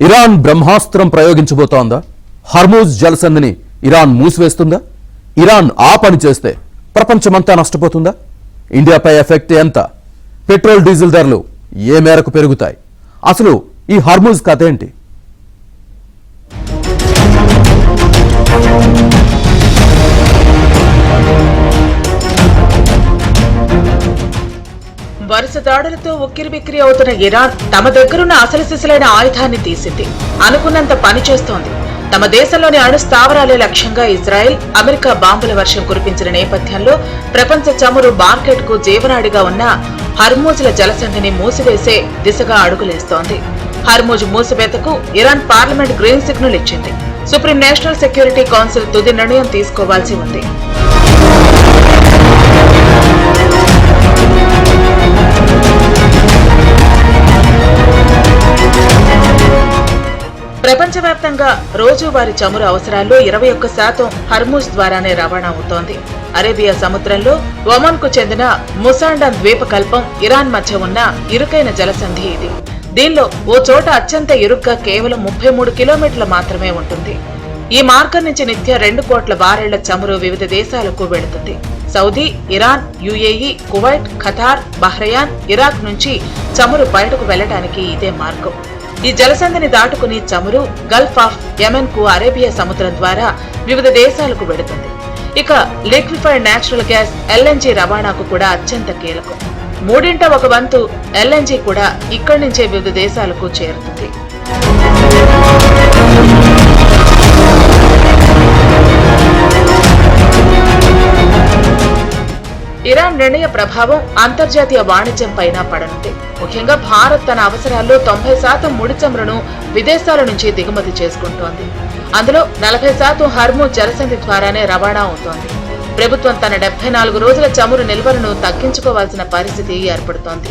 Iran బ్రహ్మాస్త్రం ప్రయోగించబోతోందా? Hormuz జలసంధిని ఇరాన్ మూసివేస్తుందా? ఇరాన్ ఆ పని చేస్తే ప్రపంచమంతా నష్టపోతుందా? ఇండియాపై ఎఫెక్ట్ ఎంత? పెట్రోల్ డీజిల్ ధరలు ఏ మేరకు పెరుగుతాయి? అసలు ఈ హర్మూజ్ కథ ఏంటి? వరుస దాడులతో ఉక్కిరిబిక్కిరి అవుతున్న ఇరాన్ తమ దగ్గరున్న అసలు సిసలైన ఆయుధాన్ని తీసింది. అనుకున్నంత పని చేస్తోంది. తమ దేశంలోని అణు స్థావరాలే లక్ష్యంగా ఇజ్రాయెల్, అమెరికా బాంబుల వర్షం కురిపించిన నేపథ్యంలో ప్రపంచ చమురు మార్కెట్ కు జీవనాడిగా ఉన్న హర్మూజ్ల జలసంధిని మూసివేసే దిశగా అడుగులేస్తోంది. హర్మూజ్ మూసివేతకు ఇరాన్ పార్లమెంట్ గ్రీన్ సిగ్నల్ ఇచ్చింది. సుప్రీం నేషనల్ సెక్యూరిటీ కౌన్సిల్ తుది నిర్ణయం తీసుకోవాల్సి ఉంది. ప్రపంచవ్యాప్తంగా రోజువారీ చమురు అవసరాల్లో 21% హర్మూజ్ ద్వారానే రవాణా అవుతోంది. అరేబియా సముద్రంలో ఒమన్ కు చెందిన ముసాండన్ ద్వీపకల్పం, ఇరాన్ మధ్య ఉన్న ఇరుకైన జలసంధి ఇది. దీనిలో ఓ చోట అత్యంత ఇరుగ్గా కేవలం 33 కిలోమీటర్లు మాత్రమే ఉంటుంది. ఈ మార్గం నుంచి నిత్య 2 కోట్ల బారెళ్ల చమురు వివిధ దేశాలకు వెళుతుంది. Saudi, Iran, UAE, Kuwait, Qatar, Bahrain, Iraq నుంచి చమురు బయటకు వెళ్లడానికి ఇదే మార్గం. ఈ జలసంధిని దాటుకుని చమురు గల్ఫ్ ఆఫ్ యెమెన్ కు అరేబియా సముద్రం ద్వారా వివిధ దేశాలకు వెడుతుంది. ఇక లిక్విఫైడ్ నేచురల్ గ్యాస్ ఎల్ఎన్జీ రవాణాకు కూడా అత్యంత కీలకం. 1/3 వంతు ఎల్ఎన్జీ కూడా ఇక్కడి నుంచే వివిధ దేశాలకు చేరుతుంది. ఇరాన్ నిర్ణయ ప్రభావం అంతర్జాతీయ వాణిజ్యం పైన పడనుంది. ముఖ్యంగా భారత్ తన అవసరాల్లో 90% ముడి చమురును విదేశాల నుంచి దిగుమతి చేసుకుంటోంది. అందులో 40% హర్మూజ్ జలసంధి ద్వారానే రవాణా అవుతోంది. ప్రభుత్వం తన 74 రోజుల చమురు నిల్వలను తగ్గించుకోవాల్సిన పరిస్థితి ఏర్పడుతోంది.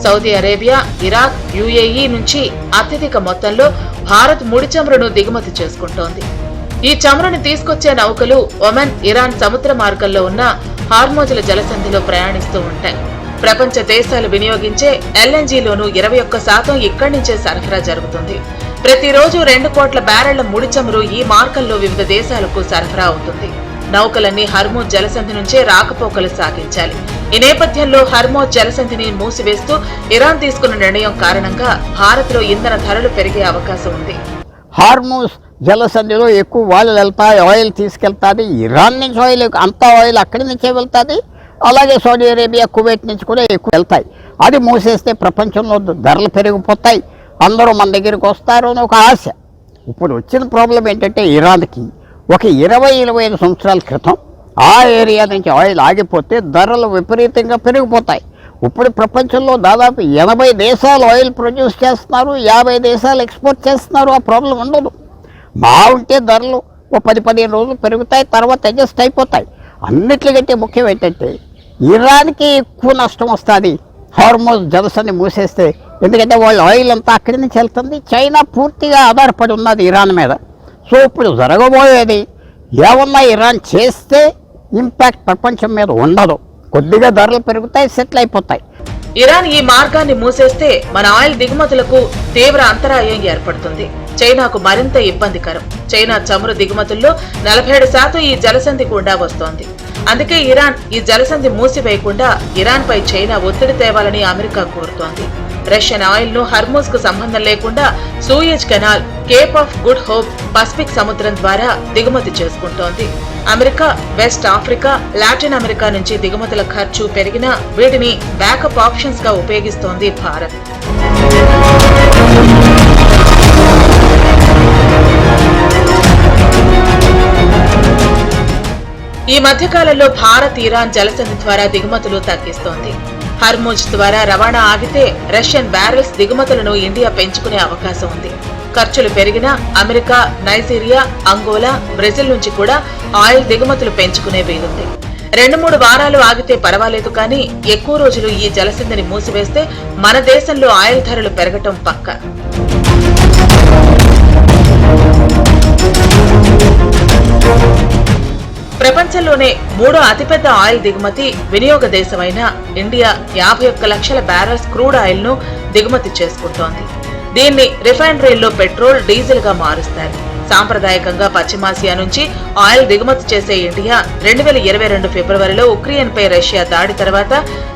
సౌదీ అరేబియా, ఇరాక్, యుఏఈ నుంచి అత్యధిక మొత్తంలో భారత్ ముడి చమురును దిగుమతి చేసుకుంటోంది. ఈ చమురును తీసుకొచ్చే నౌకలు ఒమన్, ఇరాన్ సముద్ర మార్గంలో ఉన్న హార్మూజ్ల జలసంధిలో ప్రయాణిస్తూ ఉంటాయి. ప్రపంచ దేశాలు వినియోగించే ఎల్ఎన్జీలోనూ 21% ఇక్కడి నుంచే సరఫరా జరుగుతుంది. ప్రతిరోజు 2 కోట్ల బ్యారెళ్ల ముడి చమురు ఈ మార్గంలో వివిధ దేశాలకు సరఫరా అవుతుంది. నౌకలన్నీ హర్మూజ్ జలసంధి నుంచే రాకపోకలు సాగించాలి. ఈ నేపథ్యంలో హర్మూజ్ జలసంధిని మూసివేస్తూ ఇరాన్ తీసుకున్న నిర్ణయం కారణంగా భారత్లో ఇంధన ధరలు పెరిగే అవకాశం ఉంది. హార్మూజ్ జలసంధిలో ఎక్కువ వాళ్ళు వెళ్తాయి, ఆయిల్ తీసుకెళ్తాది. ఇరాన్ నుంచి ఆయిల్, అంతా ఆయిల్ అక్కడి నుంచే వెళ్తుంది. అలాగే సౌదీ అరేబియా, కువైట్ నుంచి కూడా ఎక్కువ వెళ్తాయి. అది మూసేస్తే ప్రపంచంలో ధరలు పెరిగిపోతాయి, అందరూ మన దగ్గరికి వస్తారు అని ఒక ఆశ. ఇప్పుడు వచ్చిన ప్రాబ్లం ఏంటంటే ఇరాన్కి ఒక 20-25 సంవత్సరాల క్రితం ఆ ఏరియా నుంచి ఆయిల్ ఆగిపోతే ధరలు విపరీతంగా పెరిగిపోతాయి. ఇప్పుడు ప్రపంచంలో దాదాపు 80 దేశాలు ఆయిల్ ప్రొడ్యూస్ చేస్తున్నారు, 50 దేశాలు ఎక్స్పోర్ట్ చేస్తున్నారు. ఆ ప్రాబ్లం ఉండదు. బాగుంటే ధరలు ఓ 10-15 రోజులు పెరుగుతాయి, తర్వాత అడ్జస్ట్ అయిపోతాయి. అన్నిటికంటే ముఖ్యం ఏంటంటే ఇరాన్కి ఎక్కువ నష్టం వస్తుంది హార్మూజ్ జలసంధి మూసేస్తే. ఎందుకంటే వాళ్ళ ఆయిల్ అంతా అక్కడి నుంచి వెళ్తుంది. చైనా పూర్తిగా ఆధారపడి ఉన్నది ఇరాన్ మీద. సో ఇప్పుడు జరగబోయేది ఏమన్నా ఇరాన్ చేస్తే ఇంపాక్ట్ ప్రపంచం మీద ఉండదు. కొద్దిగా ధరలు పెరుగుతాయి, సెటిల్ అయిపోతాయి. ఇరాన్ ఈ మార్గాన్ని మూసేస్తే మన ఆయిల్ దిగుమతులకు తీవ్ర అంతరాయం ఏర్పడుతుంది. చైనాకు మరింత ఇబ్బందికరం. చైనా చమురు దిగుమతుల్లో 47% ఈ జలసంధి గుండా వస్తోంది. అందుకే ఇరాన్ ఈ జలసంధి మూసివేయకుండా ఇరాన్ పై చైనా ఒత్తిడి తేవాలని అమెరికా కోరుతోంది. రష్యన్ ఆయిల్ ను హర్మూజ్ కు సంబంధం లేకుండా Suez canal, Cape of good hope, Pacific సముద్రం ద్వారా దిగుమతి చేసుకుంటోంది. America, west Africa, Latin America నుంచి దిగుమతుల ఖర్చు పెరిగినా వీటిని బ్యాకప్ ఆప్షన్స్ గా ఉపయోగిస్తోంది భారత్. ఈ మధ్యకాలంలో భారత్, ఇరాన్ జలసంధి ద్వారా దిగుమతులు తగ్గిస్తోంది. హర్మూజ్ ద్వారా రవాణా ఆగితే రష్యన్ బ్యారెల్స్ దిగుమతులను ఇండియా పెంచుకునే అవకాశం ఉంది. ఖర్చులు పెరిగినా అమెరికా, నైజీరియా, అంగోలా, బ్రెజిల్ నుంచి కూడా ఆయిల్ దిగుమతులు పెంచుకునే వీలుంది. 2-3 వారాలు ఆగితే పర్వాలేదు, కానీ ఎక్కువ రోజులు ఈ జలసంధిని మూసివేస్తే మన దేశంలో ఆయిల్ ధరలు పెరగటం పక్కా. ప్రపంచంలోనే 3వ అతిపెద్ద ఆయిల్ దిగుమతి వినియోగ దేశమైన ఇండియా 51 లక్షల బ్యారెల్స్ క్రూడ్ ఆయిల్ ను దిగుమతి చేసుకుంటోంది. దీన్ని రిఫైనరీల్లో పెట్రోల్, డీజిల్ గా మారుస్తారు. సాంప్రదాయకంగా పశ్చిమాసియా నుంచి ఆయిల్ దిగుమతి చేసే ఇండియా 2022 ఫిబ్రవరిలో ఉక్రెయిన్ పై రష్యా దాడి తర్వాత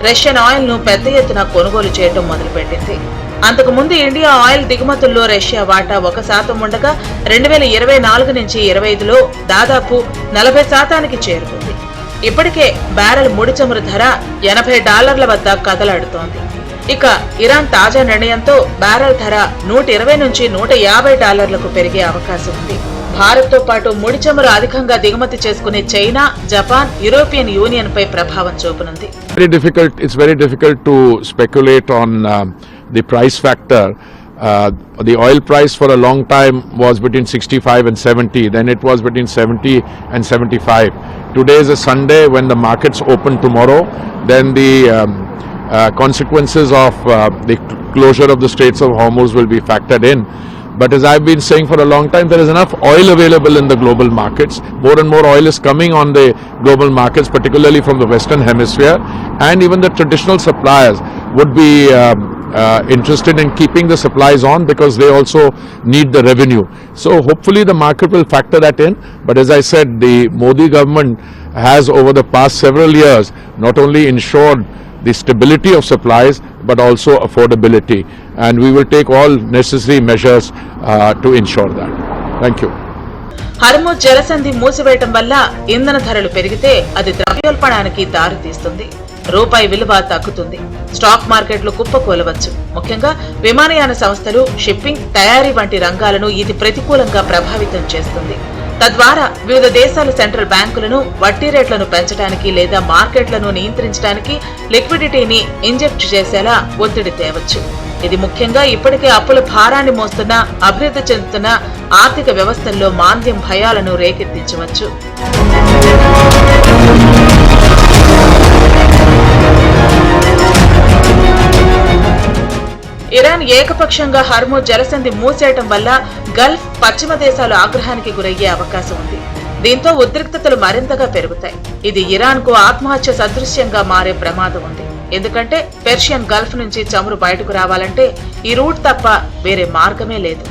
రష్యన్ ఆయిల్ ను పెద్ద ఎత్తున కొనుగోలు చేయడం మొదలుపెట్టింది. అంతకు ముందు ఇండియా ఆయిల్ దిగుమతుల్లో రష్యా వాటా 1% ఉండగా 2024 నుంచి 25లో దాదాపు 40% చేరుకుంది. ఇప్పటికే బ్యారెల్ ముడి చమురు ధర $80 వద్ద కదలాడుతోంది. ఇక ఇరాన్ తాజా నిర్ణయంతో బ్యారెల్ ధర $120 నుంచి $150 పెరిగే అవకాశం ఉంది. భారత్ తో పాటు ముడి చమురు అధికంగా దిగుమతి చేసుకునే చైనా, జపాన్, యూరోపియన్ యూనియన్ పై ప్రభావం చూపనుంది. It's very difficult to speculate on the price factor. The oil price for a long time was between 65 and 70, then it was between 70 and 75. Today is a Sunday. When the markets open tomorrow, then the consequences of the closure of the Straits of Hormuz will be factored in. But as I've been saying for a long time, there is enough oil available in the global markets. More and more oil is coming on the global markets, particularly from the Western Hemisphere. And even the traditional suppliers would be interested in keeping the supplies on because they also need the revenue. So hopefully the market will factor that in. But as I said, the Modi government has over the past several years not only ensured the stability of supplies but also affordability, and we will take all necessary measures to ensure that. Thank you. Hormuz జలసంధి మూసివేయటం వల్ల ఇంధన ధరలు పెరిగితే అది ద్రవ్యోల్బణానికి దారితీస్తుంది. రూపాయి విలువ తగ్గుతుంది. స్టాక్ మార్కెట్లు కుప్పకూలవచ్చు. ముఖ్యంగా విమానయాన సంస్థలు, షిప్పింగ్, తయారీ వంటి రంగాలను ఇది ప్రతికూలంగా ప్రభావితం చేస్తుంది. తద్వారా వివిధ దేశాల సెంట్రల్ బ్యాంకులను వడ్డీ రేట్లను పెంచడానికి లేదా మార్కెట్లను నియంత్రించడానికి లిక్విడిటీని ఇంజెక్ట్ చేసేలా ఒత్తిడి తేవచ్చు. ఇది ముఖ్యంగా ఇప్పటికే అప్పుల భారాన్ని మోస్తున్న, అభివృద్ధి చెందుతున్న ఆర్థిక వ్యవస్థల్లో మాంద్యం భయాలను రేకెత్తించవచ్చు. ఇరాన్ ఏకపక్షంగా హర్ముజ్ జలసంధి మూసేయటం వల్ల గల్ఫ్, పశ్చిమ దేశాలు ఆగ్రహానికి గురయ్యే అవకాశం ఉంది. దీంతో ఉద్రిక్తతలు మరింతగా పెరుగుతాయి. ఇది ఇరాన్ కు ఆత్మహత్య సదృశ్యంగా మారే ప్రమాదం ఉంది. ఎందుకంటే పెర్షియన్ గల్ఫ్ నుంచి చమురు బయటకు రావాలంటే ఈ రూట్ తప్ప వేరే మార్గమే లేదు.